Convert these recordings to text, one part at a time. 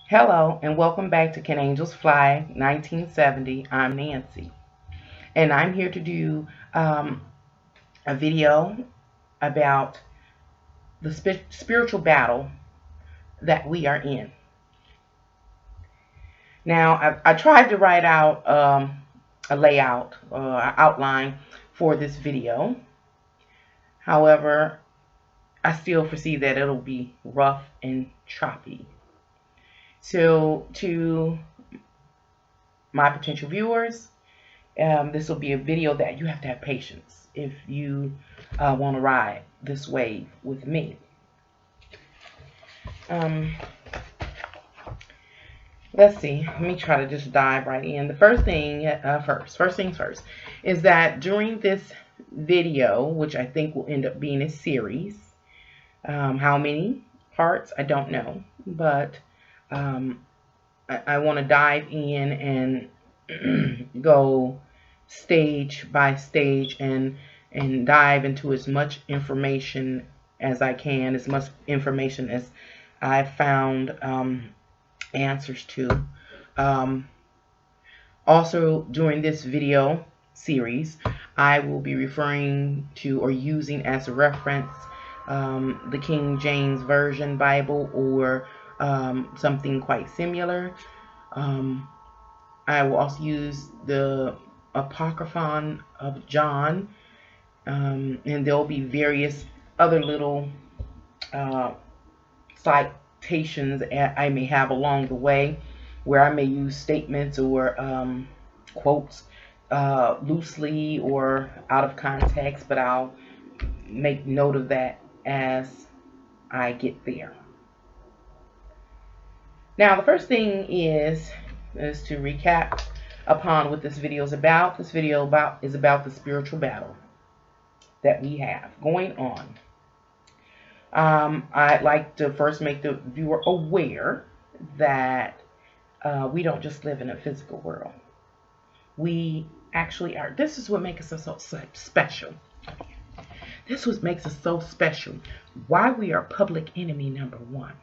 Hello and welcome back to Can Angels Fly 1970. I'm Nancy and I'm here to do a video about the spiritual battle that we are in. Now, I tried to write out a layout, outline for this video. However, I still foresee that it'll be rough and choppy. So, to my potential viewers, this will be a video that you have to have patience if you want to ride this wave with me. Let's see. Let me try to just dive right in. The first things first, is that during this video, which I think will end up being a series, how many parts, I don't know, but I want to dive in and go stage by stage and dive into as much information as I can, as much information as I've found answers to. Also, during this video series, I will be referring to or using as a reference the King James Version Bible or something quite similar. I will also use the Apocryphon of John, and there'll be various other little citations I may have along the way where I may use statements or quotes loosely or out of context, but I'll make note of that as I get there. Now, the first thing is to recap upon what this video is about. This video is about the spiritual battle that we have going on. I'd like to first make the viewer aware that we don't just live in a physical world. We actually are. This is what makes us so special. This is what makes us so special. Why we are public enemy number one.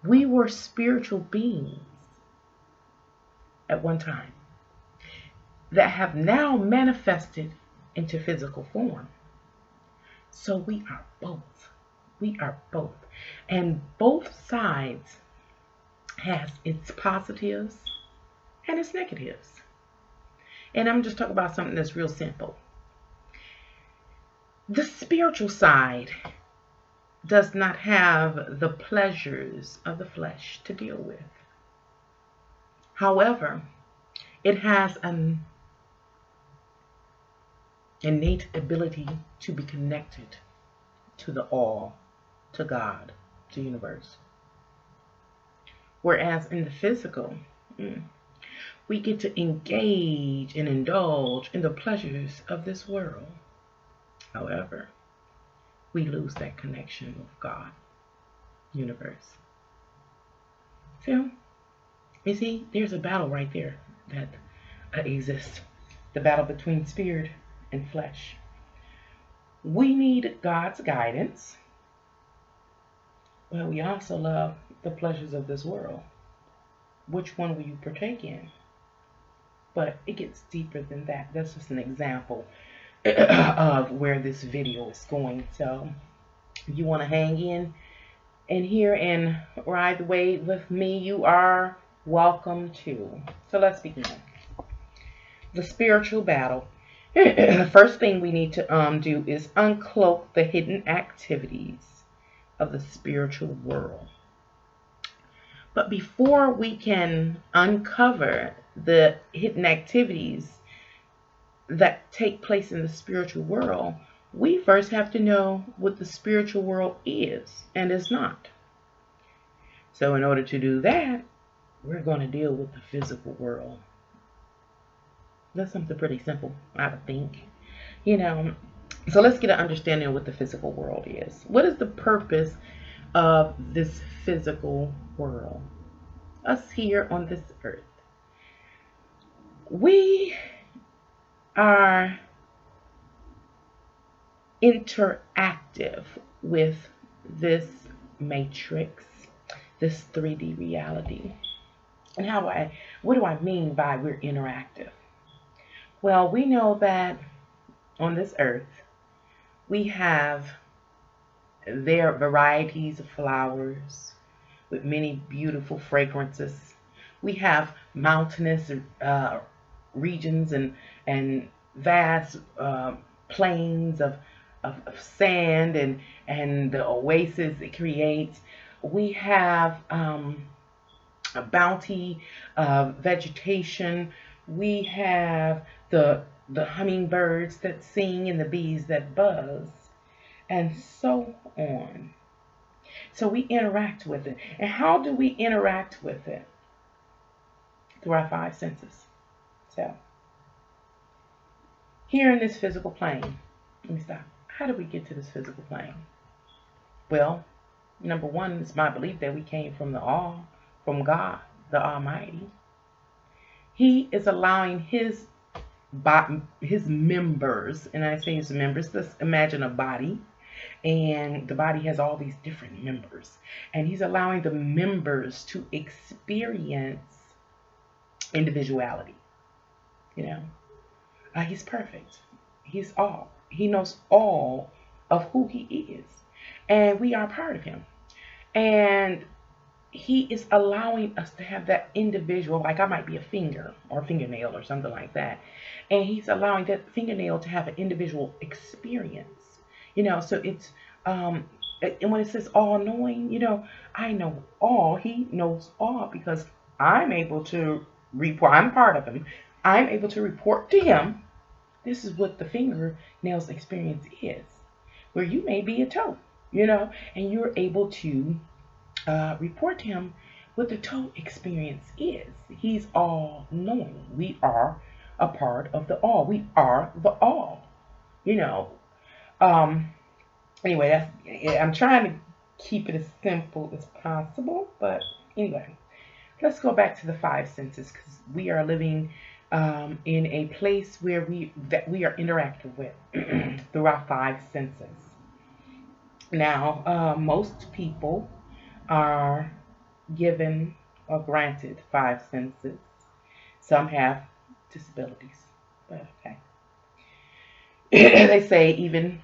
We were spiritual beings at one time that have now manifested into physical form. So we are both. We are both. And both sides has its positives and its negatives. And I'm just talking about something that's real simple. The spiritual side does not have the pleasures of the flesh to deal with. However, it has an innate ability to be connected to the all, to God, to the universe. Whereas in the physical, we get to engage and indulge in the pleasures of this world. However, we lose that connection with God, universe. So, you see, there's a battle right there that exists. The battle between spirit and flesh. We need God's guidance, but we also love the pleasures of this world. Which one will you partake in? But it gets deeper than that. That's just an example of where this video is going. So if you want to hang in here and ride the wave with me, you are welcome to. So let's begin. The spiritual battle. The first thing we need to do is uncloak the hidden activities of the spiritual world. But before we can uncover the hidden activities that take place in the spiritual world, we first have to know what the spiritual world is and is not. So in order to do that, we're going to deal with the physical world. That's something pretty simple, I would think. So let's get an understanding of what the physical world is. What is the purpose of this physical world? Us here on this earth. We are interactive with this matrix, this 3D reality. And what do I mean by we're interactive? Well, we know that on this earth, we have there are varieties of flowers with many beautiful fragrances. We have mountainous regions and vast plains of sand and the oasis it creates. We have a bounty of vegetation. We have the hummingbirds that sing and the bees that buzz, and so on. So we interact with it. And how do we interact with it? Through our five senses. So, here in this physical plane, let me stop. How did we get to this physical plane? Well, number one, it's my belief that we came from from God, the Almighty. He is allowing his members, and I say his members, let's imagine a body, and the body has all these different members, and he's allowing the members to experience individuality. You know, he's perfect. He knows all of who he is, and we are part of him. And he is allowing us to have that individual, like I might be a finger or a fingernail or something like that, and he's allowing that fingernail to have an individual experience. So it's and when it says all knowing, I know all. He knows all because I'm able to report. I'm part of him. I'm able to report to him. This is what the fingernails experience is, where you may be a toe, and you're able to report to him what the toe experience is. He's all knowing. We are a part of the all. We are the all. You know. Anyway, I'm trying to keep it as simple as possible, but anyway, let's go back to the five senses because we are living in a place where we are interacting with through our five senses. Now, most people are given or granted five senses. Some have disabilities, but okay. They say even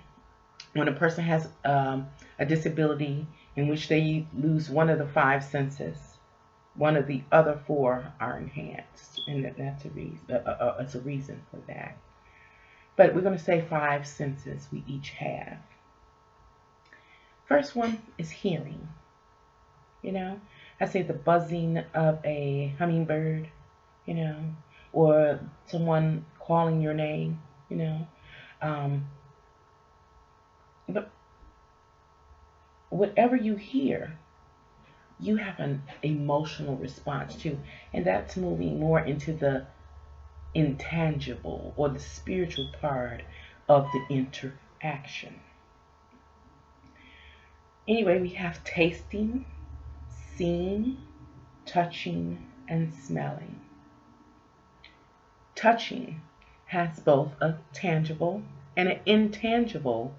when a person has a disability in which they lose one of the five senses, one of the other four are enhanced, and that's a reason. It's a reason for that. But we're going to say five senses we each have. First one is hearing. I say the buzzing of a hummingbird, or someone calling your name, but whatever you hear, you have an emotional response to, and that's moving more into the intangible or the spiritual part of the interaction. Anyway, we have tasting, seeing, touching, and smelling. Touching has both a tangible and an intangible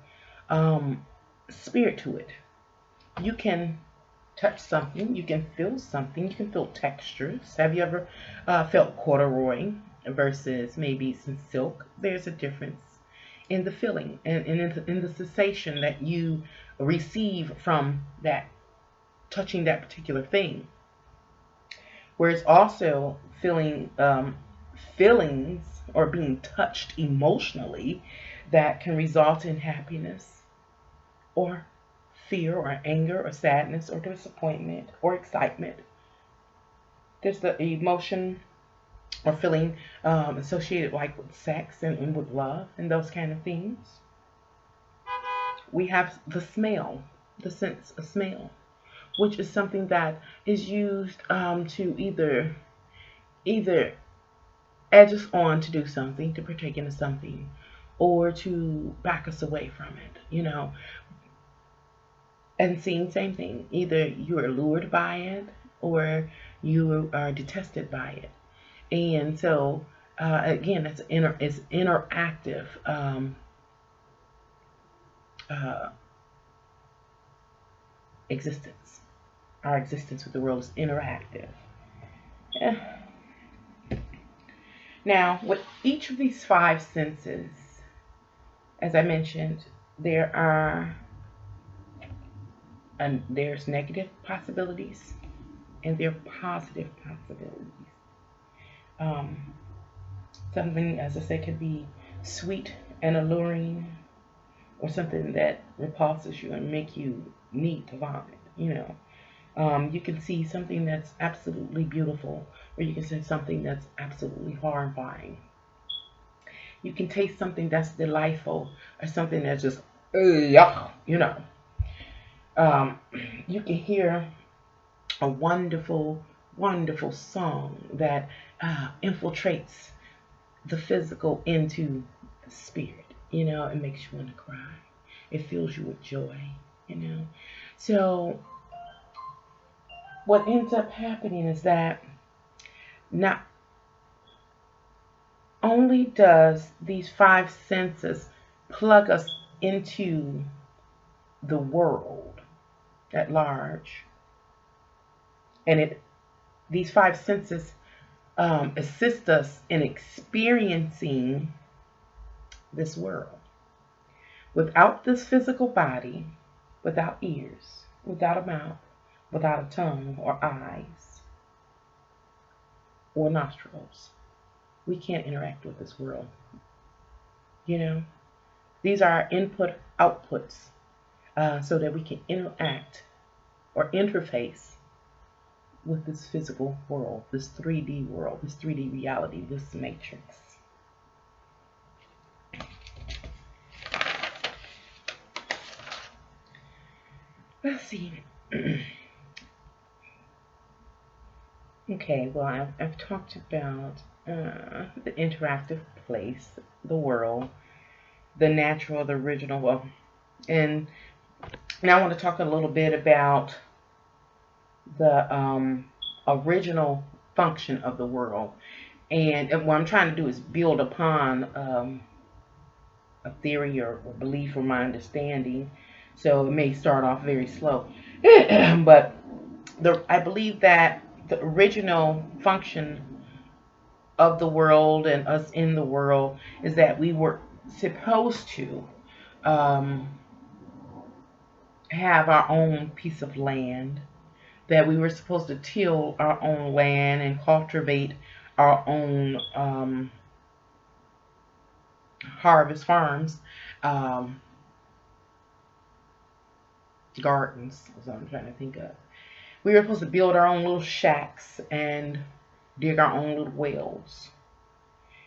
spirit to it. You can touch something, you can feel something, you can feel textures. Have you ever felt corduroy versus maybe some silk? There's a difference in the feeling and in the sensation that you receive from that touching that particular thing. Whereas also feeling feelings or being touched emotionally that can result in happiness or fear or anger or sadness or disappointment or excitement. There's the emotion or feeling associated like with sex and with love and those kind of things. We have the smell, the sense of smell, which is something that is used to either edge us on to do something, to partake into something, or to back us away from it, And seeing, same thing. Either you are lured by it or you are detested by it. And so, again, it's interactive existence. our existence with the world is interactive. Eh. Now, with each of these five senses, as I mentioned, there's negative possibilities and there are positive possibilities. Um, Something, as I said, could be sweet and alluring, or something that repulses you and make you need to vomit. You can see something that's absolutely beautiful, or you can see something that's absolutely horrifying. You can taste something that's delightful, or something that's just, yuck. Um, you can hear a wonderful, wonderful song that infiltrates the physical into the spirit. It makes you want to cry. It fills you with joy. So what ends up happening is that not only does these five senses plug us into the world at large, and these five senses assist us in experiencing this world. Without this physical body, without ears, without a mouth, without a tongue or eyes or nostrils, we can't interact with this world. These are our input outputs, so that we can interact or interface with this physical world, this 3D world, this 3D reality, this matrix. Let's see. Okay, well, I've talked about the interactive place, the world, the natural, the original. Well, and now I want to talk a little bit about the original function of the world. And what I'm trying to do is build upon a theory or belief or my understanding. So it may start off very slow. But I believe that the original function of the world and us in the world is that we were supposed to um, have our own piece of land, that we were supposed to till our own land and cultivate our own harvest farms, gardens is what I'm trying to think of. We were supposed to build our own little shacks and dig our own little wells.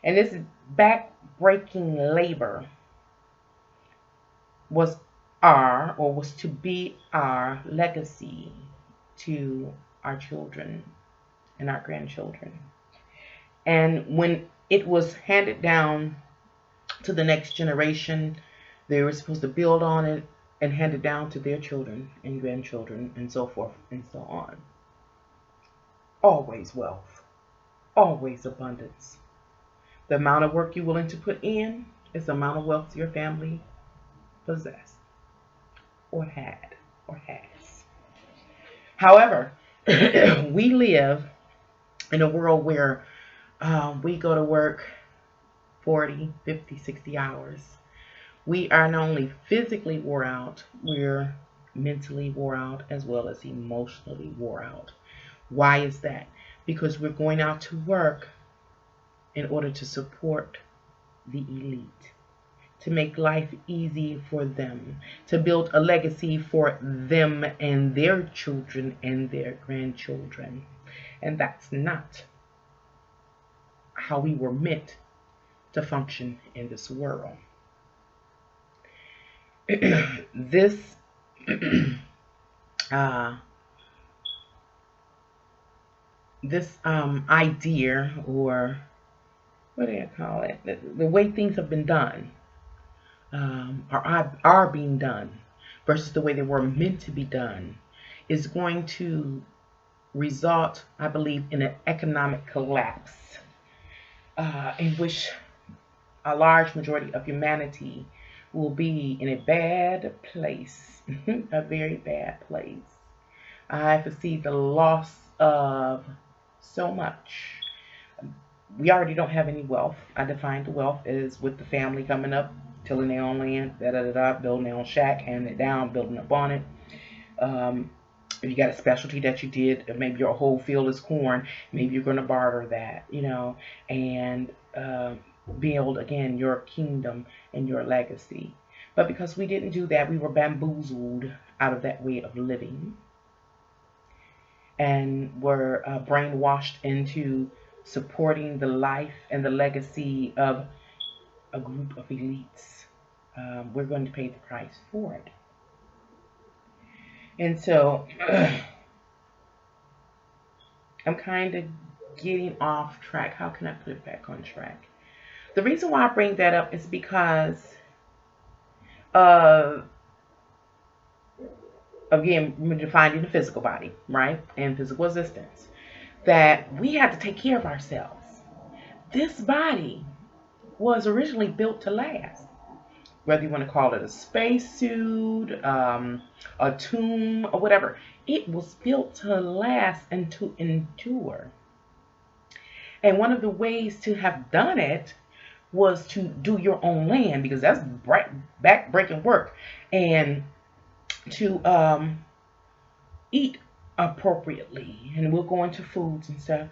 And this back-breaking labor was to be our legacy to our children and our grandchildren. And when it was handed down to the next generation, they were supposed to build on it and hand it down to their children and grandchildren and so forth and so on. Always wealth, always abundance. The amount of work you're willing to put in is the amount of wealth your family possessed or had or has. However, we live in a world where we go to work 40, 50, 60 hours. We are not only physically wore out, we're mentally wore out as well as emotionally wore out. Why is that? Because we're going out to work in order to support the elite, to make life easy for them, to build a legacy for them and their children and their grandchildren. And that's not how we were meant to function in this world. This idea, or what do I call it? The way things have been done, are being done, versus the way they were meant to be done, is going to result, I believe, in an economic collapse, in which a large majority of humanity will be in a bad place, a very bad place. I foresee the loss of so much. We already don't have any wealth. I define the wealth as with the family coming up, tilling their own land, da da da da, building their own shack, handing it down, building up on it. Um, if you got a specialty that you did, maybe your whole field is corn, maybe you're going to barter that, and being able to, again, your kingdom and your legacy. But because we didn't do that, we were bamboozled out of that way of living and were brainwashed into supporting the life and the legacy of a group of elites. We're going to pay the price for it. And so I'm kind of getting off track. How can I put it back on track? The reason why I bring that up is because, uh, again, we're defining the physical body, right? And physical existence. That we have to take care of ourselves. This body was originally built to last. Whether you want to call it a spacesuit, a tomb, or whatever, it was built to last and to endure. And one of the ways to have done it was to do your own land, because that's back-breaking work, and to eat appropriately. And we'll go into foods and stuff.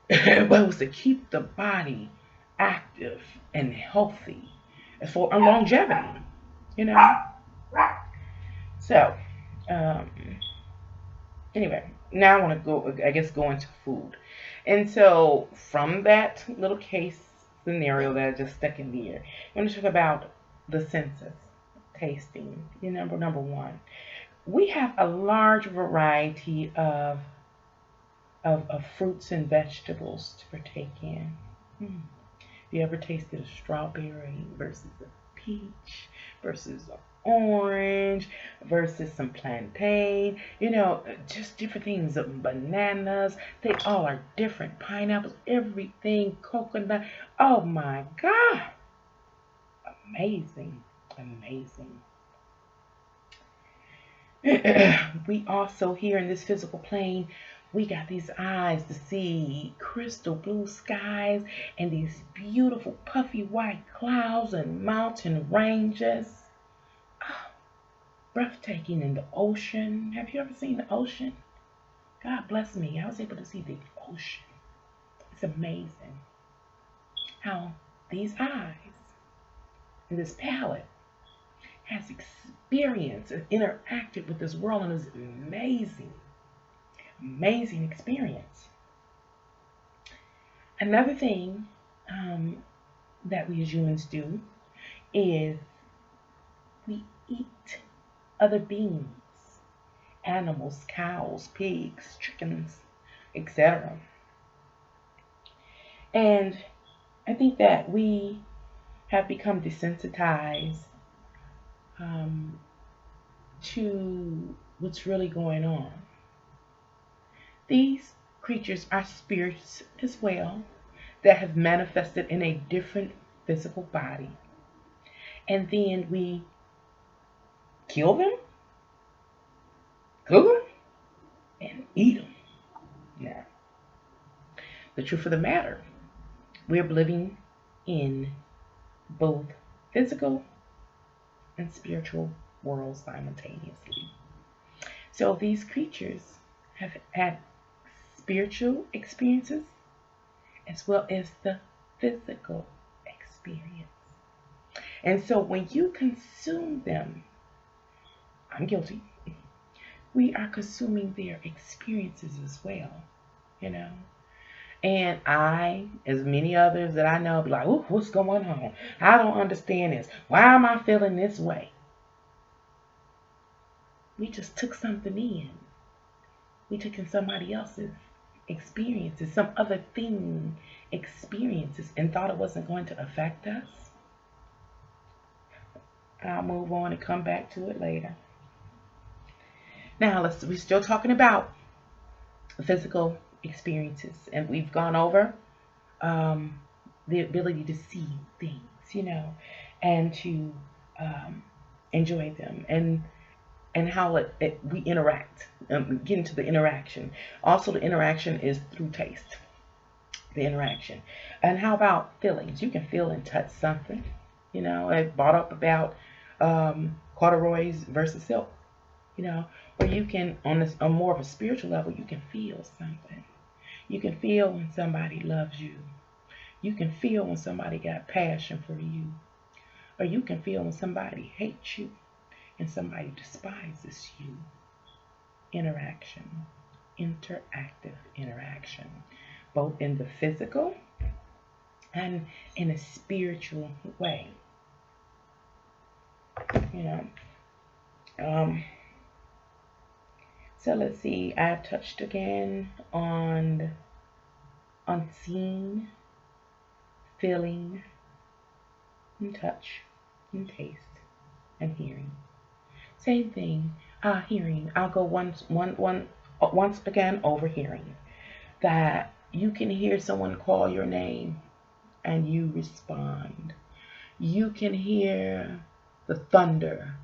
But it was to keep the body active and healthy for longevity, you know. So, um, anyway, now I want to go, I guess, go into food. And so, from that little case scenario that I just stuck in here, I'm going to talk about the senses, tasting. Number one, we have a large variety of fruits and vegetables to partake in. You ever tasted a strawberry versus a peach versus an orange versus some plantain? Just different things. Bananas, they all are different. Pineapples, everything, coconut. Oh my God. Amazing. Amazing. We also, here in this physical plane, we got these eyes to see crystal blue skies and these beautiful puffy white clouds and mountain ranges. Oh, breathtaking in the ocean. Have you ever seen the ocean? God bless me. I was able to see the ocean. It's amazing how these eyes and this palate has experienced and interacted with this world in this amazing experience. Another thing that we as humans do is we eat other beings, animals, cows, pigs, chickens, etc. And I think that we have become desensitized to what's really going on. These creatures are spirits as well that have manifested in a different physical body. And then we kill them, cook them, and eat them. Now, the truth of the matter, we're living in both physical and spiritual worlds simultaneously. So these creatures have had spiritual experiences as well as the physical experience. And so when you consume them, I'm guilty, we are consuming their experiences as well, And I, as many others that I know, be like, "Ooh, what's going on? I don't understand this. Why am I feeling this way?" We just took something in. We took in somebody else's experiences, some other thing experiences, and thought it wasn't going to affect us. I'll move on and come back to it later. Now, we're still talking about physical experiences, and we've gone over the ability to see things, and to enjoy them. And and how we interact. Get into the interaction. Also, the interaction is through taste. The interaction. And how about feelings? You can feel and touch something. I brought up about corduroys versus silk. Or you can, on more of a spiritual level, you can feel something. You can feel when somebody loves you. You can feel when somebody got passion for you. Or you can feel when somebody hates you and somebody despises you. Interaction. Interactive interaction. Both in the physical and in a spiritual way. So let's see. I've touched again on unseen, feeling, and touch, and taste, and hearing. Same thing. Hearing. I'll go once again over hearing. That you can hear someone call your name and you respond. You can hear the thunder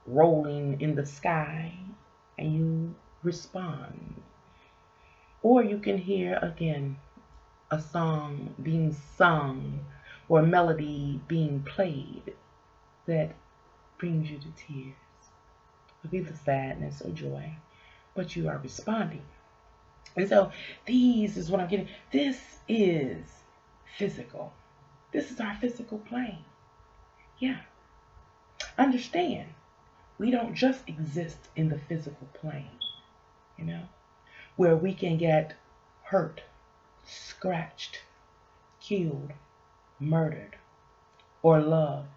rolling in the sky and you respond. Or you can hear again a song being sung or a melody being played that brings you to tears. It could either sadness or joy, but you are responding. And so these is what I'm getting. This is physical. This is our physical plane. Yeah. Understand, we don't just exist in the physical plane, where we can get hurt, scratched, killed, murdered, or loved,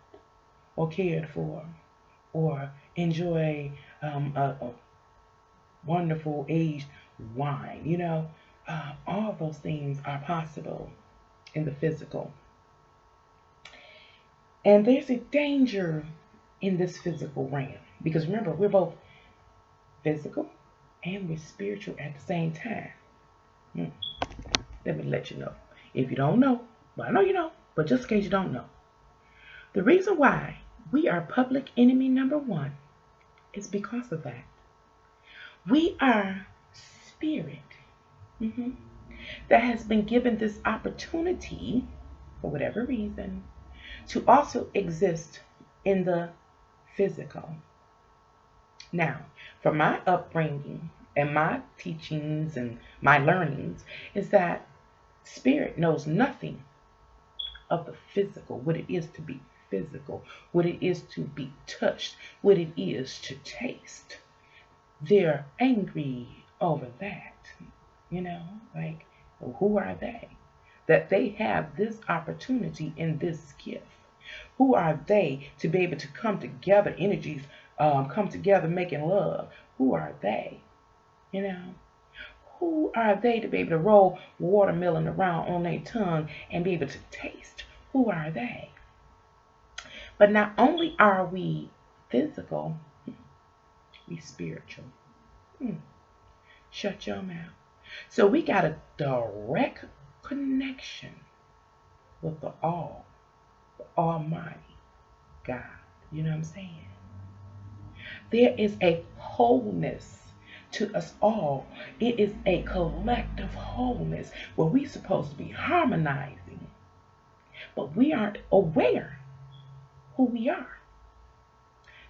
or cared for, or enjoy a wonderful aged wine. All those things are possible in the physical. And there's a danger in this physical realm. Because remember, we're both physical and we're spiritual at the same time. Let me let you know. If you don't know, well, I know you know, but just in case you don't know. The reason why we are public enemy number one is because of that. We are spirit that has been given this opportunity, for whatever reason, to also exist in the physical. Now, from my upbringing and my teachings and my learnings is that spirit knows nothing of the physical, what it is to be physical, what it is to be touched, what it is to taste. They're angry over that, like, who are they? That they have this opportunity in this gift. Who are they to be able to come together, energies come together making love? Who are they? Who are they to be able to roll watermelon around on their tongue and be able to taste? Who are they? But not only are we physical, we spiritual. Shut your mouth. So we got a direct connection with the Almighty God. You know what I'm saying? There is a wholeness to us all. It is a collective wholeness where we're supposed to be harmonizing, but we aren't aware who we are.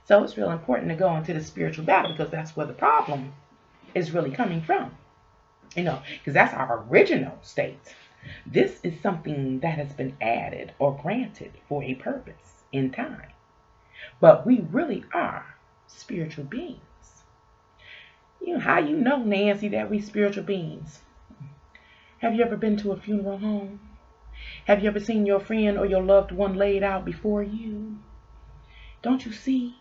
So it's real important to go into the spiritual battle because that's where the problem is really coming from. Because that's our original state. This is something that has been added or granted for a purpose in time. But we really are spiritual beings. How Nancy, that we spiritual beings? Have you ever been to a funeral home? Have you ever seen your friend or your loved one laid out before you? Don't you see?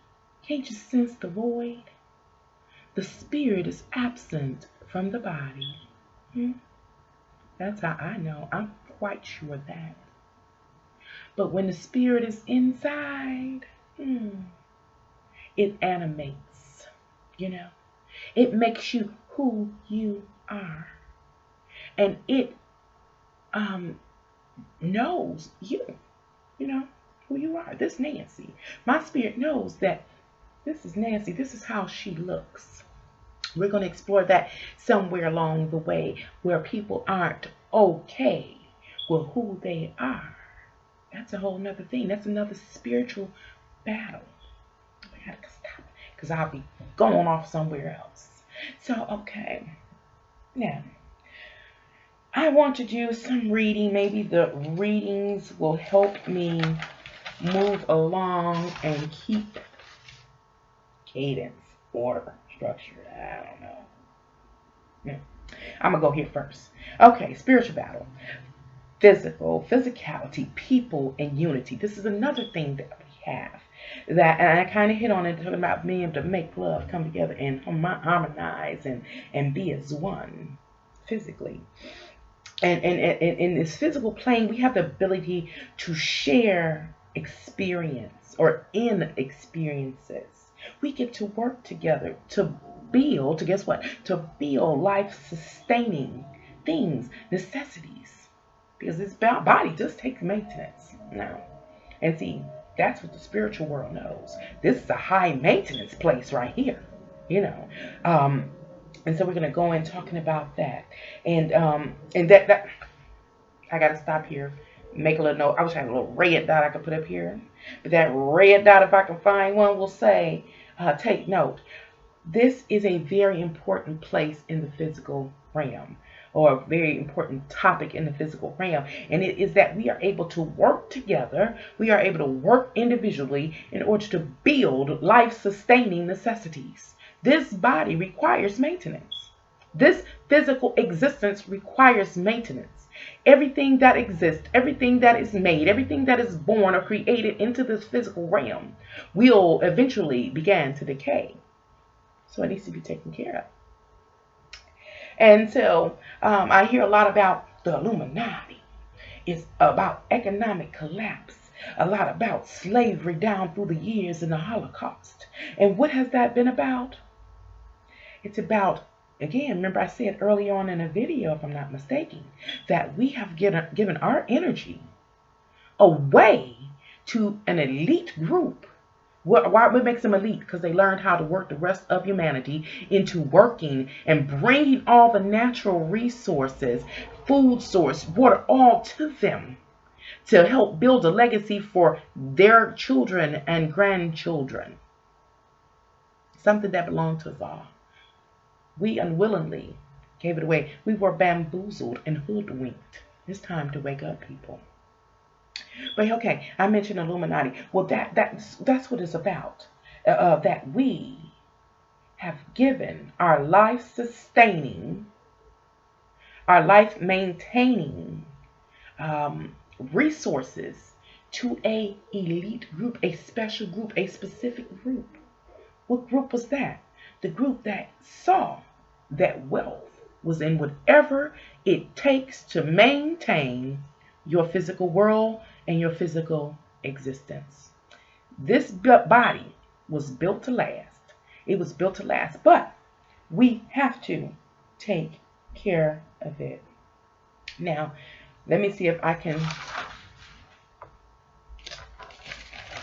Can't you sense the void? The spirit is absent from the body. That's how I know. I'm quite sure of that. But when the spirit is inside, it animates, It makes you who you are. And it knows who you are. This Nancy. My spirit knows that This is Nancy. This is how she looks. We're going to explore that somewhere along the way where people aren't okay with who they are. That's a whole nother thing. That's another spiritual battle. I gotta stop because I'll be going off somewhere else. So, okay. Now, I want to do some reading. Maybe the readings will help me move along and keep cadence, order, structure. I don't know. I'm going to go here first. Okay, spiritual battle. Physicality, people, and unity. This is another thing that we have. That, and I kind of hit on it, talking about being able to make love come together and harmonize and be as one physically. And in this physical plane, we have the ability to share experience or in experiences. We get to work together to build, to guess what? To build life-sustaining things, necessities. Because this body just takes maintenance now. And see, that's what the spiritual world knows. This is a high maintenance place right here, you know. And so we're gonna go in talking about that, and that I gotta stop here, make a little note. I wish I had a little red dot I could put up here, but that red dot, if I can find one, will say, take note. This is a very important place in the physical realm, or a very important topic in the physical realm. And it is that we are able to work together, we are able to work individually in order to build life-sustaining necessities. This body requires maintenance. This physical existence requires maintenance. Everything that exists, everything that is made, everything that is born or created into this physical realm will eventually begin to decay. So it needs to be taken care of. And so I hear a lot about the Illuminati. It's about economic collapse. A lot about slavery down through the years and the Holocaust. And what has that been about? It's about, again, remember I said earlier on in a video, if I'm not mistaken, that we have given our energy away to an elite group. Why it makes them elite? Because they learned how to work the rest of humanity into working and bringing all the natural resources, food source, water, all to them to help build a legacy for their children and grandchildren. Something that belonged to us all. We unwillingly gave it away. We were bamboozled and hoodwinked. It's time to wake up, people. But okay, I mentioned Illuminati. Well, that's what it's about. That we have given our life-sustaining, our life-maintaining resources to a elite group, a special group, a specific group. What group was that? The group that saw that wealth was in whatever it takes to maintain your physical world and your physical existence. This body was built to last. It was built to last, but we have to take care of it. Now, let me see if I can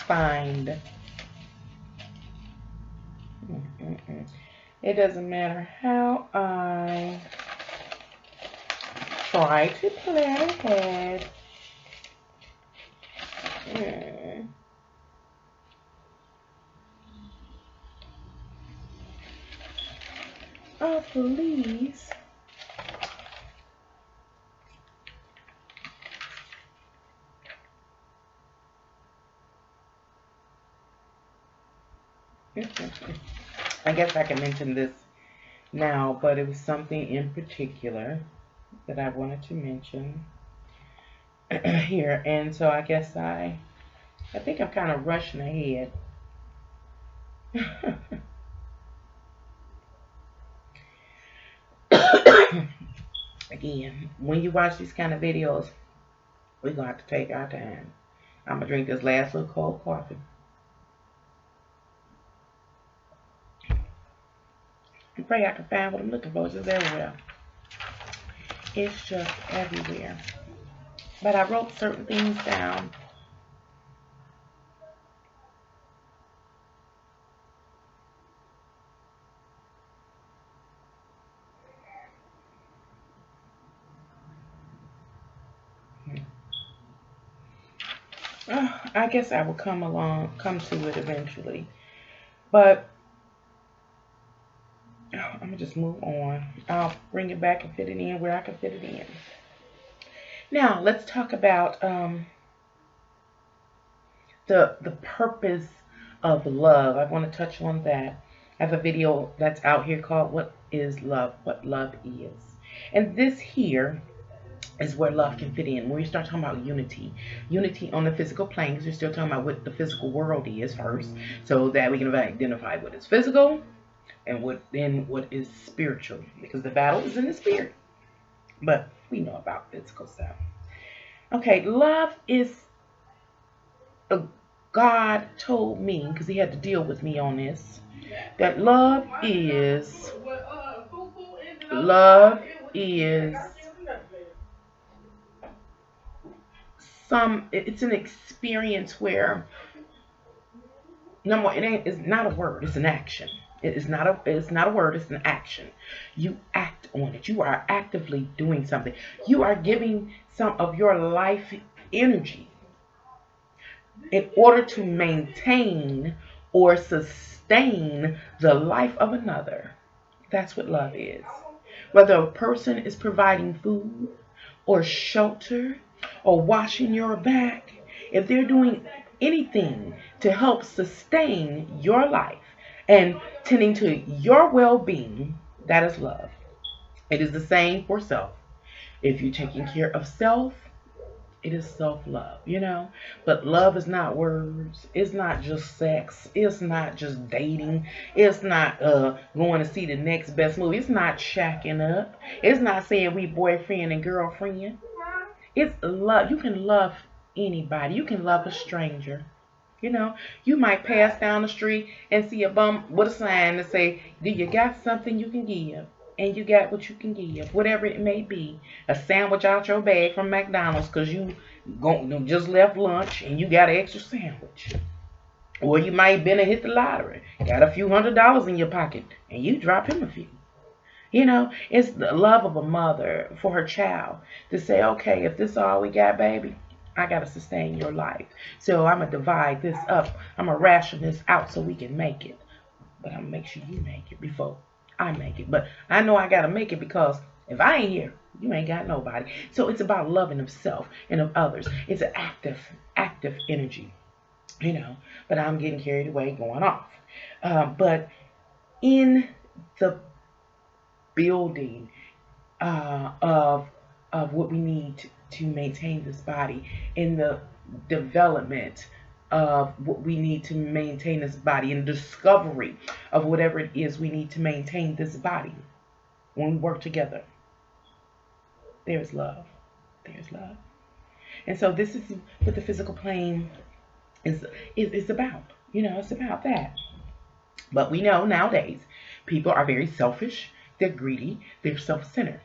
find. It doesn't matter how I try to plan ahead. Oh, please. I guess I can mention this now, but it was something in particular that I wanted to mention here. And so I guess I think I'm kind of rushing ahead. Again, when you watch these kind of videos, we're going to have to take our time. I'm going to drink this last little cold coffee. I pray I can find what I'm looking for. It's just everywhere. It's just everywhere. But I wrote certain things down. I guess I will come to it eventually. But I'm gonna just move on. I'll bring it back and fit it in where I can fit it in. Now let's talk about the purpose of love. I want to touch on that. I have a video that's out here called "What Is Love? What Love Is," and this here is where love can fit in. When we start talking about unity on the physical plane, because we're still talking about what the physical world is first, so that we can identify what is physical and what is spiritual, because the battle is in the spirit. But we know about physical stuff. Okay, love is God told me, because he had to deal with me on this, that love is it's an experience where number one, it's not a word, it's an action. It's not a word, it's an action. You act on it. You are actively doing something. You are giving some of your life energy in order to maintain or sustain the life of another. That's what love is. Whether a person is providing food or shelter or washing your back, if they're doing anything to help sustain your life and tending to your well being, that is love. It is the same for self. If you're taking care of self, it is self-love. But love is not words. It's not just sex. It's not just dating. It's not going to see the next best movie. It's not shacking up. It's not saying we boyfriend and girlfriend. It's love. You can love anybody. You can love a stranger. You might pass down the street and see a bum with a sign that say, "Do you got something you can give?" And you got what you can give, whatever it may be. A sandwich out your bag from McDonald's because you just left lunch and you got an extra sandwich. Or you might been and hit the lottery, got a few $100s in your pocket, and you drop him a few. It's the love of a mother for her child to say, okay, if this is all we got, baby, I got to sustain your life. So I'm going to divide this up. I'm going to ration this out so we can make it. But I'm going to make sure you make it before I make it. But I know I got to make it because if I ain't here, you ain't got nobody. So it's about loving of self and of others. It's an active energy, But I'm getting carried away going off. But in the building of what we need to maintain this body, in the development of what we need to maintain this body, in discovery of whatever it is we need to maintain this body, when we work together, there's love. There's love. And so this is what the physical plane is about. It's about that. But we know nowadays people are very selfish, they're greedy, they're self-centered.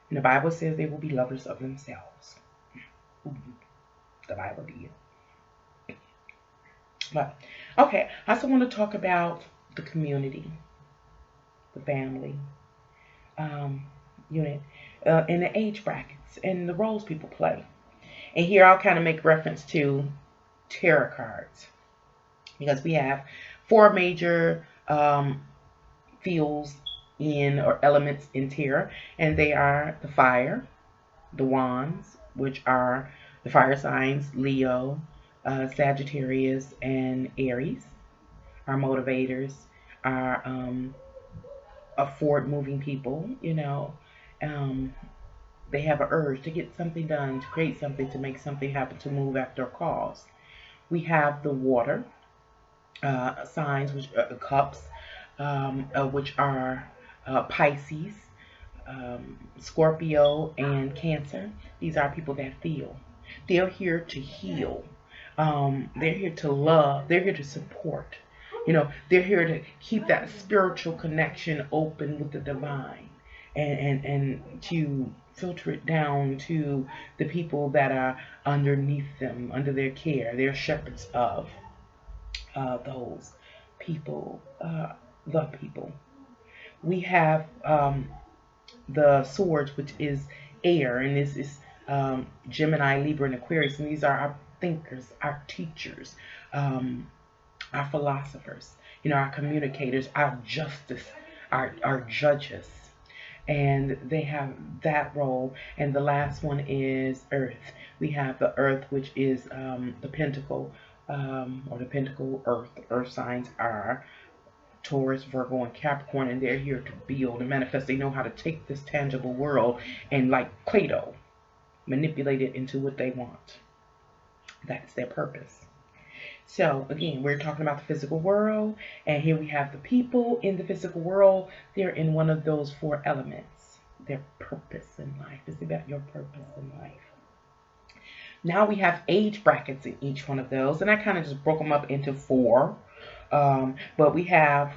And the Bible says they will be lovers of themselves. The Bible did. But, okay, I also want to talk about the community, the family unit, and the age brackets and the roles people play. And here I'll kind of make reference to tarot cards, because we have 4 major fields or elements in tarot, and they are the fire, the wands, which are the fire signs, Leo, Sagittarius, and Aries. Our motivators are forward-moving people. They have an urge to get something done, to create something, to make something happen, to move after a cause. We have the water signs, which are cups, which are Pisces, Scorpio, and Cancer. These are people that feel. They're here to heal. They're here to love. They're here to support. They're here to keep that spiritual connection open with the divine, and to filter it down to the people that are underneath them, under their care. They're shepherds of those people, the people. We have the swords, which is air, and this is Gemini, Libra, and Aquarius, and these are thinkers, our teachers, our philosophers, our communicators, our justice, our judges. And they have that role. And the last one is Earth. We have the Earth, which is the pentacle, or the pentacle Earth. Earth signs are Taurus, Virgo, and Capricorn, and they're here to build and manifest. They know how to take this tangible world and, like Play-Doh, manipulate it into what they want. That's their purpose. So again, we're talking about the physical world, and here we have the people in the physical world. They're in one of those four elements. Their purpose in life is about your purpose in life. Now we have age brackets in each one of those, and I kind of just broke them up into four. But we have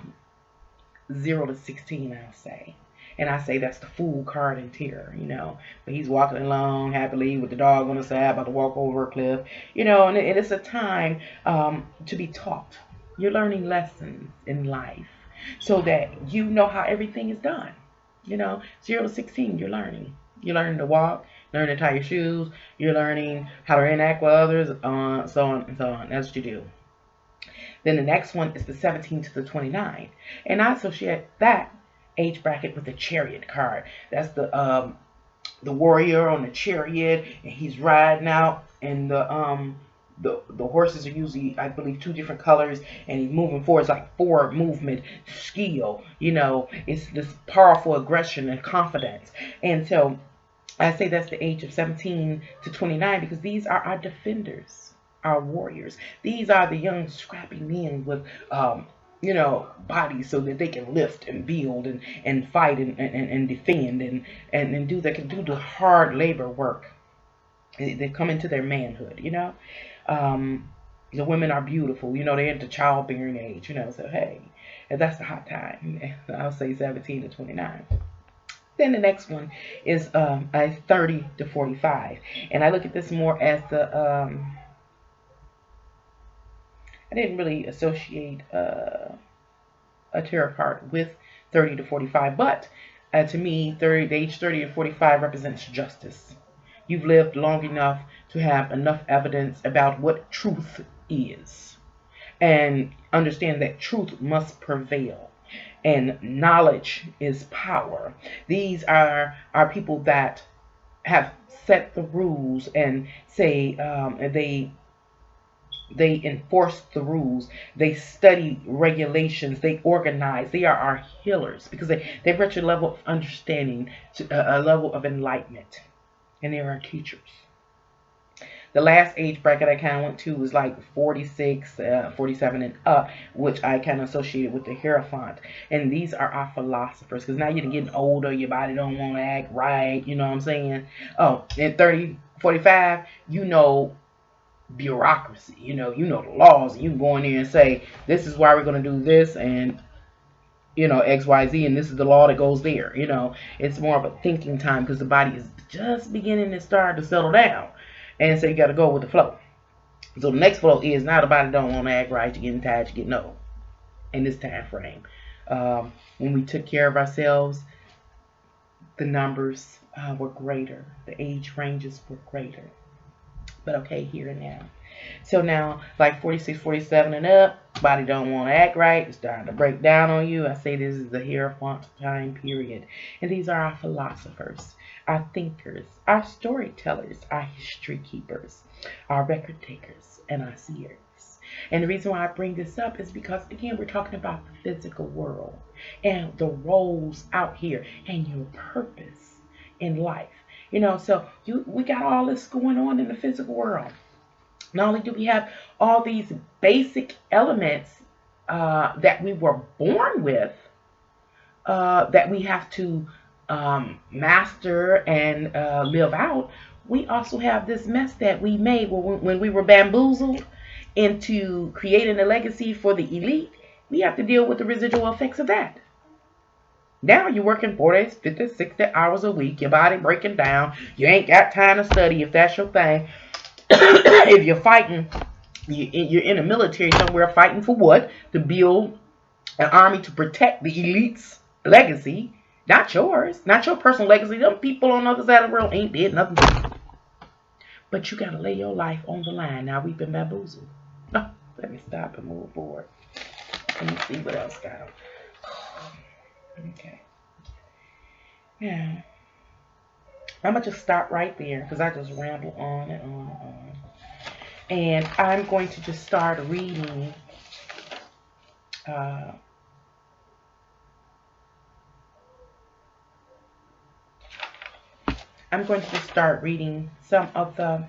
0 to 16, I'll say. And I say that's the fool card in tier, But he's walking along happily with the dog on the side, about to walk over a cliff, and it's a time to be taught. You're learning lessons in life so that you know how everything is done. 0 to 16, you're learning. You're learning to walk, learning to tie your shoes. You're learning how to interact with others, so on and so on. That's what you do. Then the next one is the 17 to the 29. And I associate that age bracket with the Chariot card. That's the warrior on the chariot, and he's riding out, and the horses are usually, I believe, 2 different colors, and he's moving forward. It's like forward movement skill. It's this powerful aggression and confidence. And so I say that's the age of 17 to 29 because these are our defenders, our warriors. These are the young, scrappy men with bodies so that they can lift and build and fight and defend and they can do the hard labor work. They come into their manhood, The women are beautiful, they're into childbearing age, so hey, that's the hot time. I'll say 17 to 29. Then the next one is 30 to 45. And I look at this more as the I didn't really associate a tarot card with 30 to 45, but to me, the age 30 to 45 represents justice. You've lived long enough to have enough evidence about what truth is, and understand that truth must prevail, and knowledge is power. These are people that have set the rules and say they enforce the rules. They study regulations. They organize. They are our healers because they've reached a level of understanding, a level of enlightenment, and they're our teachers. The last age bracket I kind of went to was like 46, 47 and up, which I kind of associated with the Hierophant. And these are our philosophers because now you're getting older. Your body don't want to act right. You know what I'm saying? Oh, at 30, 45, bureaucracy, the laws, and you can go in there and say, this is why we're going to do this, and XYZ, and this is the law that goes there. It's more of a thinking time because the body is just beginning to start to settle down, and so you got to go with the flow. So the next flow is now the body don't want to act right, you're getting tired, you're getting old in this time frame. When we took care of ourselves, the numbers were greater, the age ranges were greater. But okay, here and now. So now, like 46, 47 and up, body don't want to act right. It's starting to break down on you. I say this is the Hierophant time period. And these are our philosophers, our thinkers, our storytellers, our history keepers, our record takers, and our seers. And the reason why I bring this up is because, again, we're talking about the physical world and the roles out here and your purpose in life. So we got all this going on in the physical world. Not only do we have all these basic elements that we were born with, that we have to master and live out, we also have this mess that we made when we were bamboozled into creating a legacy for the elite. We have to deal with the residual effects of that. Now you're working 40, 50, 60 hours a week. Your body breaking down. You ain't got time to study if that's your thing. If you're fighting, you're in the military somewhere fighting for what? To build an army to protect the elite's legacy. Not yours. Not your personal legacy. Them people on the other side of the world ain't did nothing. But you got to lay your life on the line. Now we've been bamboozled. Oh, let me stop and move forward. Let me see what else got them. Okay. Now, I'm going to just stop right there because I just ramble on and on and on. And I'm going to just start reading I'm going to just start reading some of the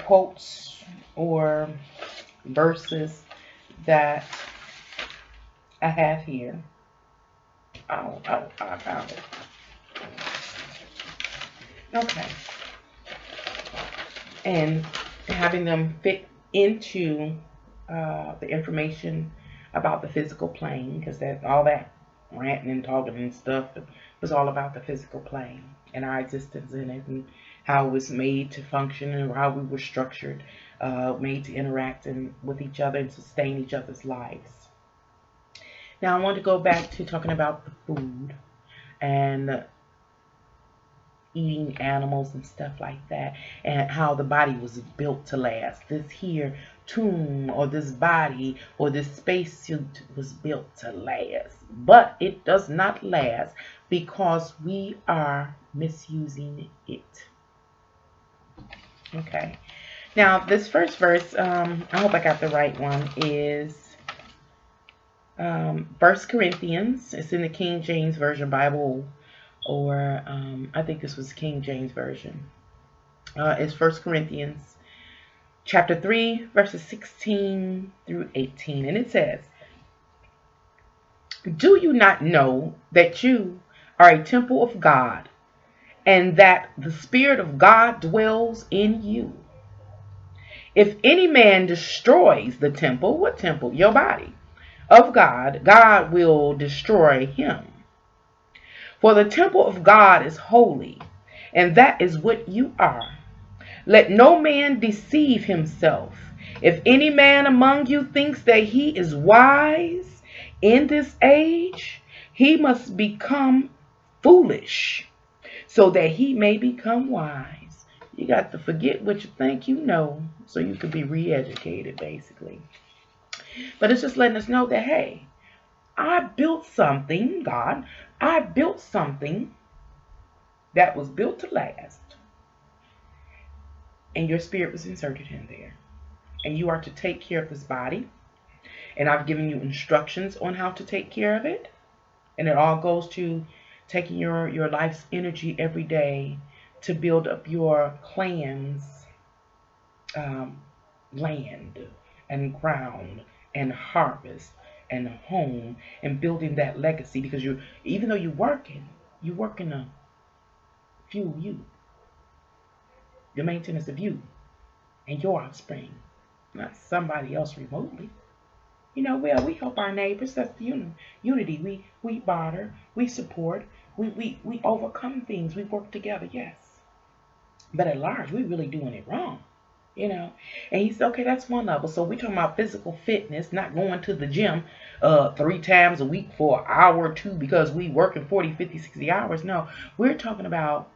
quotes or verses that I have here. I found it. Okay. And having them fit into the information about the physical plane, because all that ranting and talking and stuff was all about the physical plane and our existence in it, and how it was made to function and how we were structured, made to interact with each other and sustain each other's lives. Now I want to go back to talking about the food and eating animals and stuff like that, and how the body was built to last. This here tomb or this body or this spacesuit was built to last, but it does not last because we are misusing it. Okay. Now this first verse, I hope I got the right one, is 1 Corinthians. It's in the King James Version Bible, or I think this was King James Version. It's 1 Corinthians chapter 3, verses 16 through 18. And it says, "Do you not know that you are a temple of God, and that the Spirit of God dwells in you? If any man destroys the temple," what temple? Your body, "of God, God will destroy him. For the temple of God is holy, and that is what you are. Let no man deceive himself. If any man among you thinks that he is wise in this age, he must become foolish, so that he may become wise." You got to forget what you think you know, so you can be re-educated, basically. But it's just letting us know that, hey, I built something, God. I built something that was built to last. And your spirit was inserted in there. And you are to take care of this body. And I've given you instructions on how to take care of it. And it all goes to taking your life's energy every day to build up your clan's land and ground and harvest and home, and building that legacy, because even though you're working to fuel you, the maintenance of you and your offspring, not somebody else remotely. Well, we help our neighbors. That's the unity. We barter, we support, we overcome things, we work together, yes. But at large, we're really doing it wrong. And he said, okay, that's one level. So we're talking about physical fitness, not going to the gym 3 times a week for an hour or two because we working 40, 50, 60 hours. No, we're talking about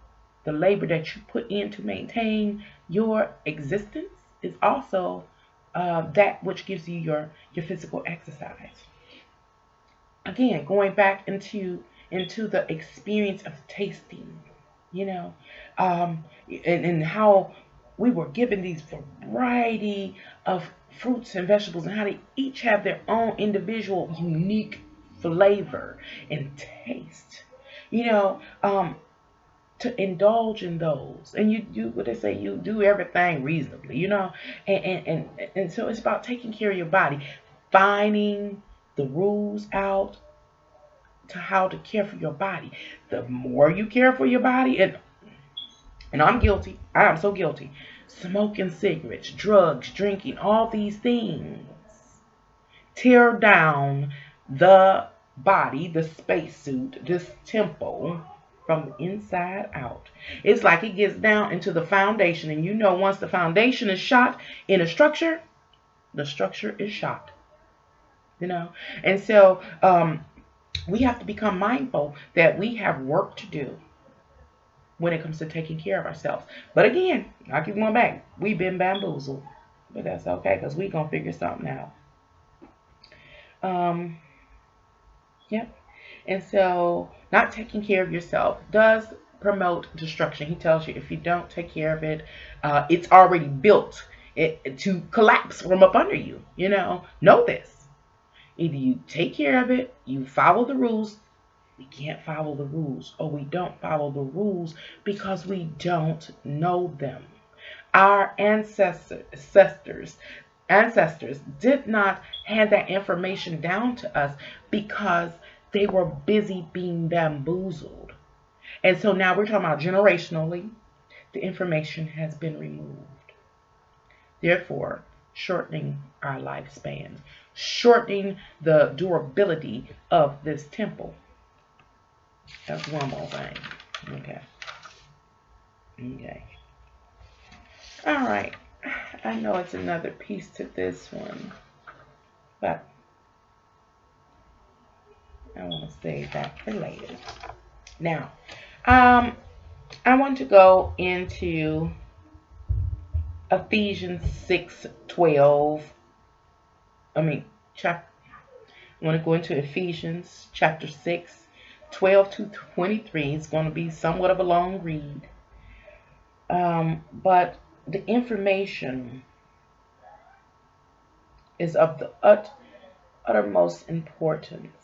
the labor that you put in to maintain your existence is also that which gives you your physical exercise. Again, going back into the experience of tasting, and how we were given these variety of fruits and vegetables, and how they each have their own individual unique flavor and taste. To indulge in those, and you do what they say, you do everything reasonably, and so it's about taking care of your body, finding the rules out to how to care for your body. The more you care for your body, and I'm guilty. I am so guilty. Smoking cigarettes, drugs, drinking, all these things tear down the body, the spacesuit, this temple from the inside out. It's like it gets down into the foundation, and once the foundation is shot in a structure, the structure is shot. And so we have to become mindful that we have work to do. when it comes to taking care of ourselves. But again, I keep going back. We've been bamboozled. But that's okay, because we're going to figure something out. Yep. And so not taking care of yourself does promote destruction. He tells you if you don't take care of it, it's already built to collapse from up under you. Know this. Either you take care of it, you follow the rules. We can't follow the rules, or we don't follow the rules because we don't know them. Our ancestors did not hand that information down to us because they were busy being bamboozled. And so now we're talking about generationally, the information has been removed. Therefore, shortening our lifespans, shortening the durability of this temple. That's one more thing. Okay. All right. I know it's another piece to this one, but I want to save that for later. Now, I want to go into Ephesians 6:12. I want to go into Ephesians chapter 6, 12 to 23. It's going to be somewhat of a long read. But the information is of the uttermost importance.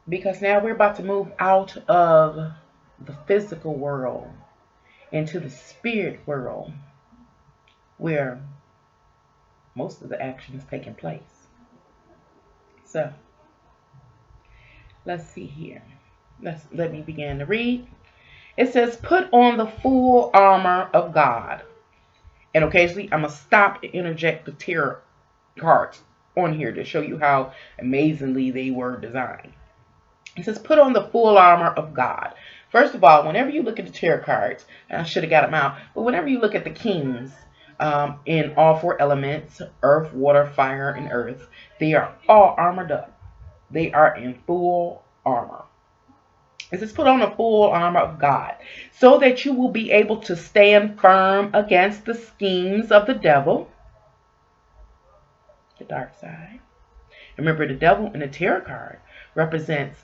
Because now we're about to move out of the physical world into the spirit world, where most of the action is taking place. So, let's see here. Let me begin to read. It says, put on the full armor of God. And occasionally I'm going to stop and interject the tarot cards on here to show you how amazingly they were designed. It says, put on the full armor of God. First of all, whenever you look at the tarot cards, and I should have got them out, but whenever you look at the kings in all four elements, earth, water, fire, and earth, they are all armored up. They are in full armor. It says, put on the full armor of God, so that you will be able to stand firm against the schemes of the devil, the dark side. Remember, the devil in the tarot card represents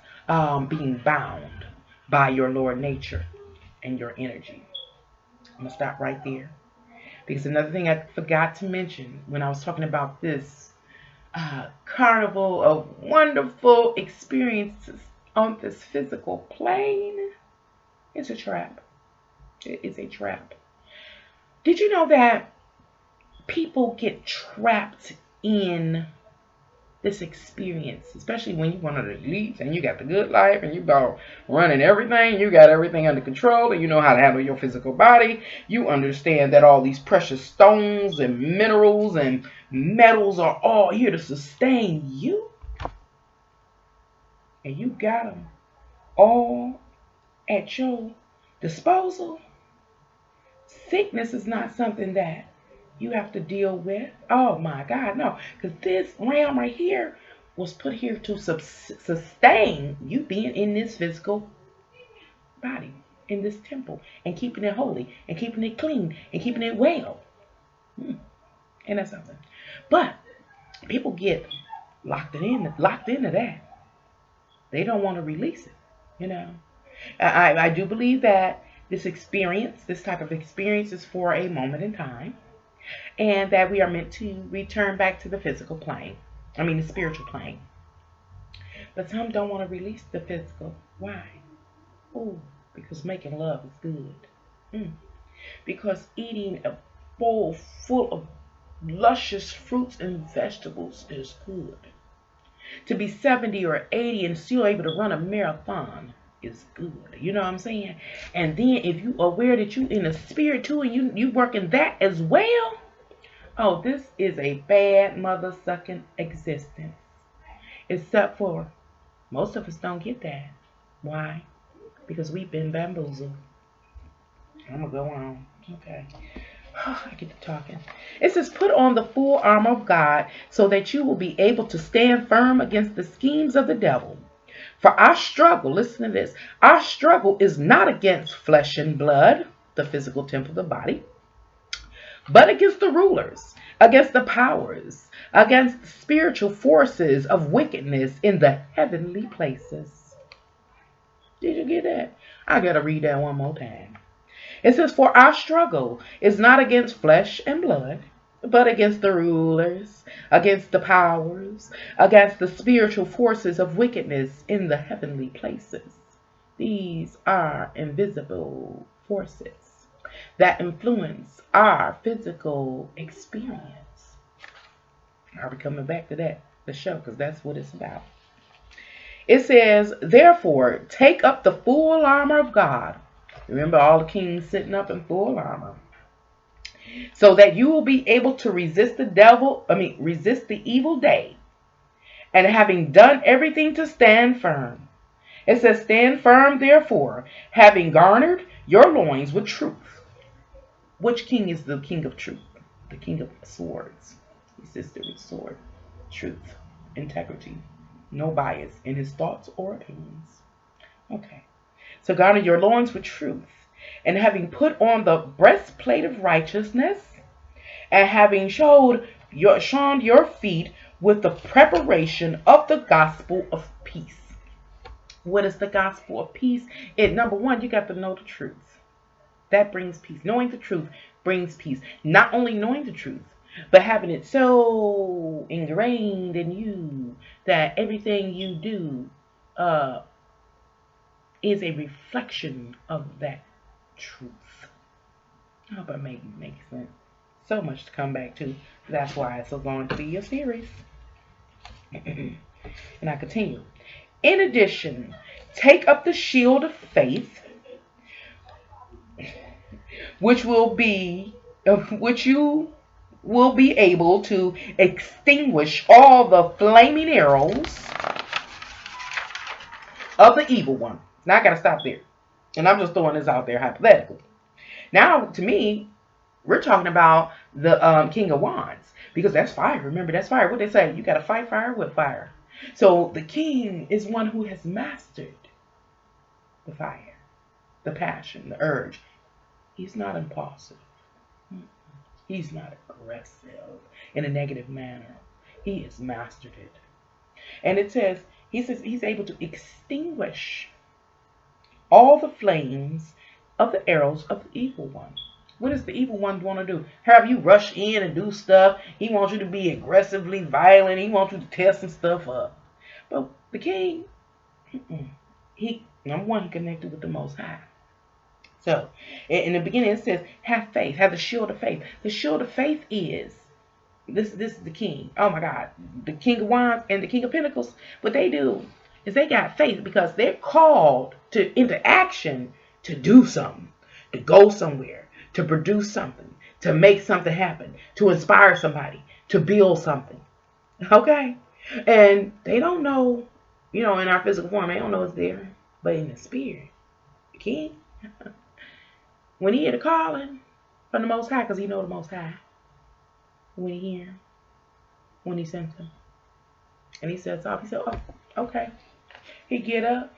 being bound by your lower nature and your energy. I'm going to stop right there. Because another thing I forgot to mention when I was talking about this carnival of wonderful experiences on this physical plane, it's a trap. It is a trap. Did you know that people get trapped in this experience, especially when you're one of the elites and you got the good life and you about running everything, you got everything under control, and you know how to handle your physical body. You understand that all these precious stones and minerals and metals are all here to sustain you, and you got them all at your disposal. Sickness is not something that you have to deal with. Oh my God, no. Because this realm right here was put here to sustain you being in this physical body, in this temple, and keeping it holy, and keeping it clean, and keeping it well. And that's something. But people get locked into that. They don't want to release it, I do believe that this type of experience is for a moment in time, and that we are meant to return back to the physical plane. The spiritual plane. But some don't want to release the physical. Why? Oh, because making love is good. Because eating a bowl full of luscious fruits and vegetables is good. To be 70 or 80 and still able to run a marathon is good. You know what I'm saying? And then if you are aware that you in the spirit too, and you working that as well, oh, this is a bad mother sucking existence. Except for most of us don't get that. Why? Because we've been bamboozled. I'm gonna go on. Okay. I get to talking. It says, put on the full armor of God so that you will be able to stand firm against the schemes of the devil. For our struggle, listen to this, our struggle is not against flesh and blood, the physical temple of the body, but against the rulers, against the powers, against the spiritual forces of wickedness in the heavenly places. Did you get that? I gotta read that one more time. It says, for our struggle is not against flesh and blood, but against the rulers, against the powers, against the spiritual forces of wickedness in the heavenly places. These are invisible forces that influence our physical experience. I'll be coming back to that, the show, because that's what it's about. It says, therefore, take up the full armor of God. Remember all the kings sitting up in full armor. So that you will be able to resist the evil day. And having done everything to stand firm. It says, stand firm, therefore, having garnered your loins with truth. Which king is the king of truth? The king of swords. He sits there with sword. Truth. Integrity. No bias in his thoughts or opinions. Okay. So garner your loins with truth. And having put on the breastplate of righteousness. And having shod your feet with the preparation of the gospel of peace. What is the gospel of peace? Number one, you got to know the truth. That brings peace. Knowing the truth brings peace. Not only knowing the truth, but having it so ingrained in you that everything you do is a reflection of that truth. I hope I make sense. So much to come back to. That's why it's going to be a series. And I continue. In addition, take up the shield of faith, which you will be able to extinguish all the flaming arrows of the evil one. Now I gotta stop there. And I'm just throwing this out there hypothetically. Now, to me, we're talking about the King of Wands. Because that's fire. Remember, that's fire. What they say? You gotta fight fire with fire. So the king is one who has mastered the fire, the passion, the urge. He's not impulsive. He's not aggressive in a negative manner. He has mastered it. And it says he's able to extinguish all the flames of the arrows of the evil one. What does the evil one want to do? Have you rush in and do stuff? He wants you to be aggressively violent. He wants you to tear some stuff up. But the king, number one, he connected with the Most High. So, in the beginning it says, have faith, have the shield of faith. The shield of faith is, this is the king. Oh my God. The King of Wands and the King of Pentacles, what they do is they got faith because they're called into action to do something, to go somewhere, to produce something, to make something happen, to inspire somebody, to build something. Okay? And they don't know, in our physical form, they don't know it's there. But in the spirit, the king, when he hear the calling from the Most High, because he know the Most High, when he hear him, when he sends him, and he says, oh, okay. He get up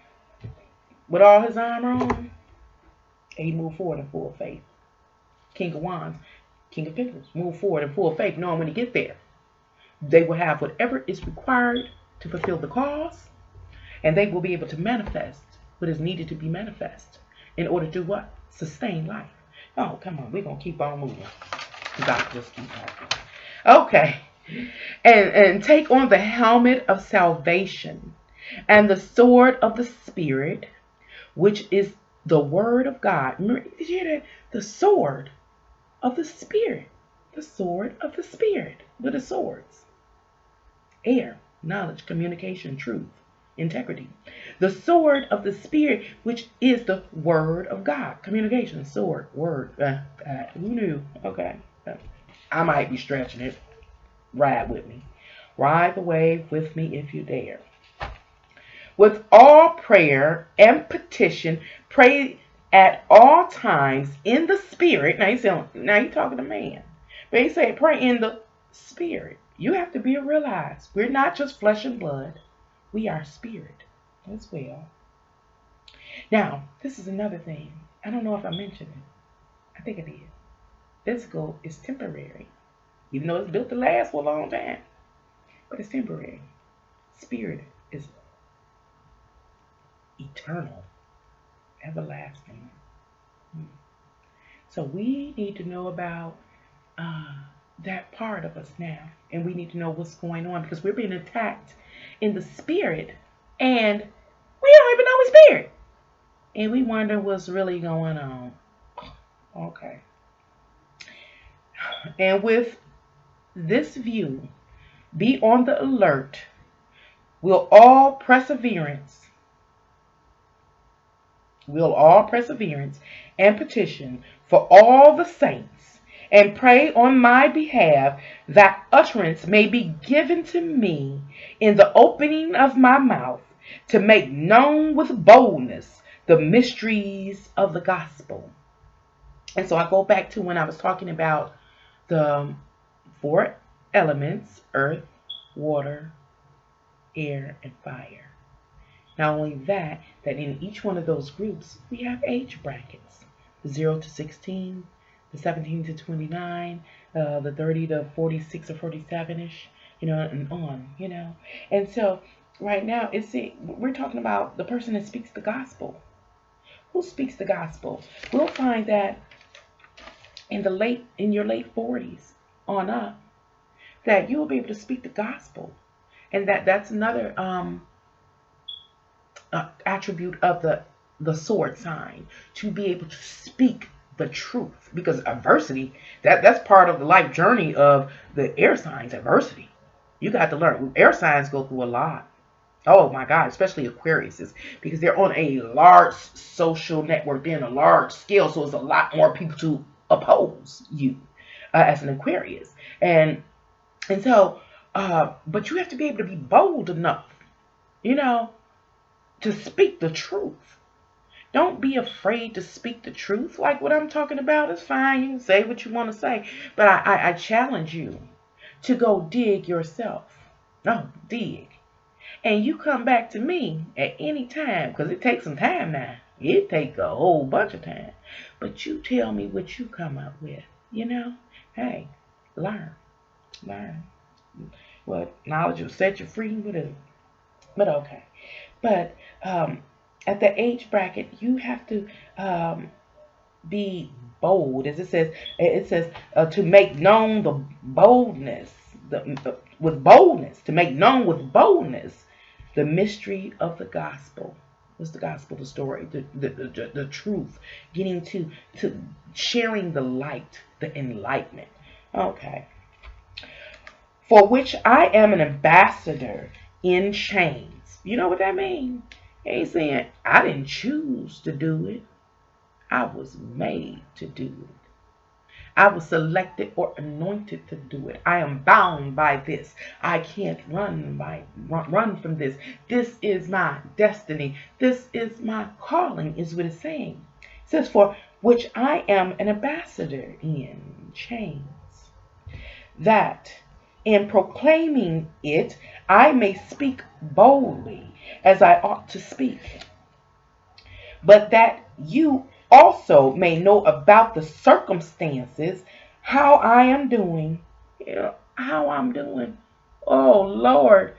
with all his armor on, and he move forward in full faith. King of Wands, King of Pentacles, move forward in full faith, knowing when he get there, they will have whatever is required to fulfill the cause, and they will be able to manifest what is needed to be manifest in order to what? Sustain life. Oh, come on, we're going to keep on moving. God, just keep talking. Okay. And take on the helmet of salvation and the sword of the Spirit, which is the word of God. Remember, did you hear that? The sword of the Spirit. The sword of the Spirit. What are swords? Air, knowledge, communication, truth, integrity. The sword of the Spirit, which is the word of God. Communication, sword, word. Who knew? Okay. I might be stretching it. Ride with me. Ride the wave with me if you dare. With all prayer and petition, pray at all times in the spirit. Now you talking to man. But he said pray in the spirit. You have to be realized we're not just flesh and blood. We are spirit as well. Now, this is another thing. I don't know if I mentioned it. I think I did. Physical is temporary. Even though it's built to last for a long time. But it's temporary. Spirit is eternal, everlasting. So we need to know about that part of us now. And we need to know what's going on because we're being attacked in the spirit and we don't even know we're spirit. And we wonder what's really going on. Okay. And with this view, be on the alert. We'll all perseverance and petition for all the saints and pray on my behalf that utterance may be given to me in the opening of my mouth to make known with boldness the mysteries of the gospel. And so I go back to when I was talking about the four elements: earth, water, air, and fire. Not only that in each one of those groups, we have age brackets. The 0 to 16, the 17 to 29, the 30 to 46 or 47-ish, and on, And so right now, we're talking about the person that speaks the gospel. Who speaks the gospel? We'll find that in your late 40s on up, that you will be able to speak the gospel. And that's another attribute of the sword sign, to be able to speak the truth, because adversity, that's part of the life journey of the air signs. Adversity, you got to learn. Air signs go through a lot. Oh my God, especially Aquarius, because they're on a large social network, they're in a large scale, so it's a lot more people to oppose you as an Aquarius, and so but you have to be able to be bold enough, to speak the truth. Don't be afraid to speak the truth. Like what I'm talking about is fine. You can say what you want to say. But I challenge you to go dig yourself. No, dig. And you come back to me at any time, because it takes some time now. It takes a whole bunch of time. But you tell me what you come up with. Hey, learn. What knowledge will set you free, but okay. But at the age bracket, you have to be bold, as it says to make known the boldness, with boldness, to make known with boldness the mystery of the gospel. What's the gospel? The story, the truth, getting to sharing the light, the enlightenment. Okay. For which I am an ambassador in chains. You know what that means? He's saying, I didn't choose to do it. I was made to do it. I was selected or anointed to do it. I am bound by this. I can't run from this. This is my destiny. This is my calling, is what it's saying. It says, for which I am an ambassador in chains, that in proclaiming it, I may speak boldly as I ought to speak, but that you also may know about the circumstances, how I am doing. How I'm doing. Oh, Lord.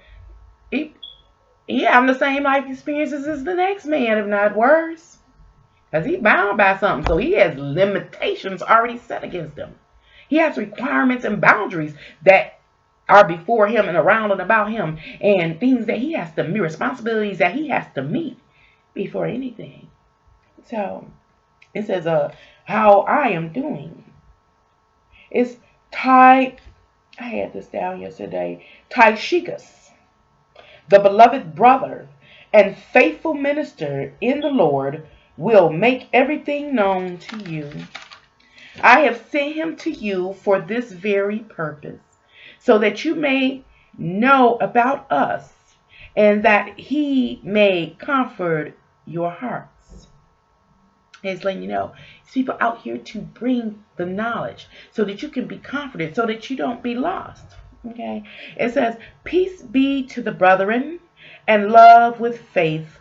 He having the same life experiences as the next man, if not worse. Because he's bound by something, so he has limitations already set against him. He has requirements and boundaries that are before him and around and about him, and things that he has to meet, responsibilities that he has to meet before anything. So it says, how I am doing. It's I had this down yesterday. Tychicus, the beloved brother and faithful minister in the Lord, will make everything known to you. I have sent him to you for this very purpose, so that you may know about us, and that he may comfort your hearts. It's letting you know it's people out here to bring the knowledge so that you can be confident, so that you don't be lost. Okay? It says, peace be to the brethren and love with faith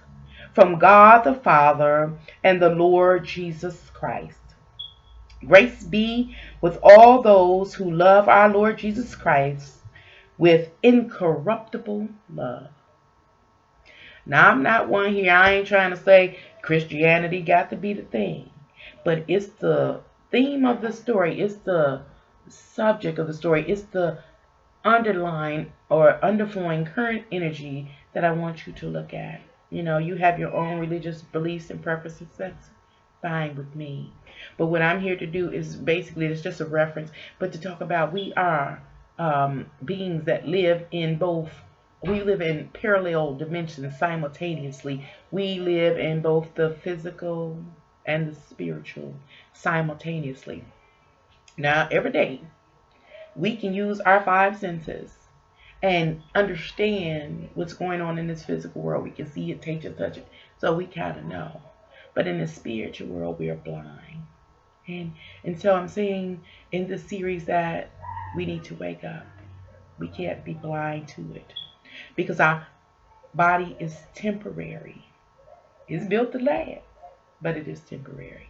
from God the Father and the Lord Jesus Christ. Grace be with all those who love our Lord Jesus Christ with incorruptible love. Now, I'm not one here, I ain't trying to say Christianity got to be the thing, but it's the theme of the story, it's the subject of the story, it's the underlying or underflowing current energy that I want you to look at. You know, you have your own religious beliefs and preferences, that's fine with me. But what I'm here to do is basically, it's just a reference, but to talk about we are beings that live in both. We live in parallel dimensions simultaneously. We live in both the physical and the spiritual simultaneously. Now, every day, we can use our five senses and understand what's going on in this physical world. We can see it, taste it, touch it. So we kind of know. But in the spiritual world, we are blind. And so I'm saying in this series that we need to wake up. We can't be blind to it. Because our body is temporary. It's built to last, but it is temporary.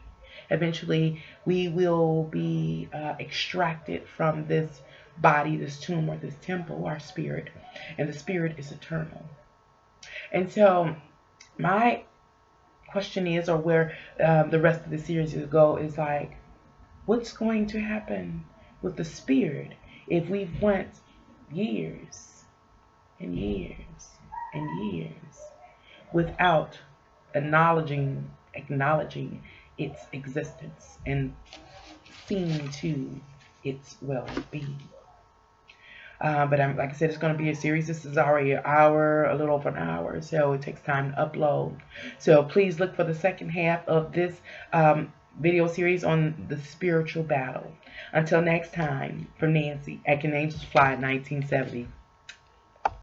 Eventually, we will be extracted from this body, this tomb, or this temple, our spirit, and the spirit is eternal. And so, my question is, or where the rest of the series will go, is like, what's going to happen with the spirit if we've went years and years and years without acknowledging its existence and seeing to its well-being. But like I said, it's going to be a series. This is already an hour, a little over an hour, so it takes time to upload. So please look for the second half of this video series on the spiritual battle. Until next time, from Nancy at Can Angels Fly 1970.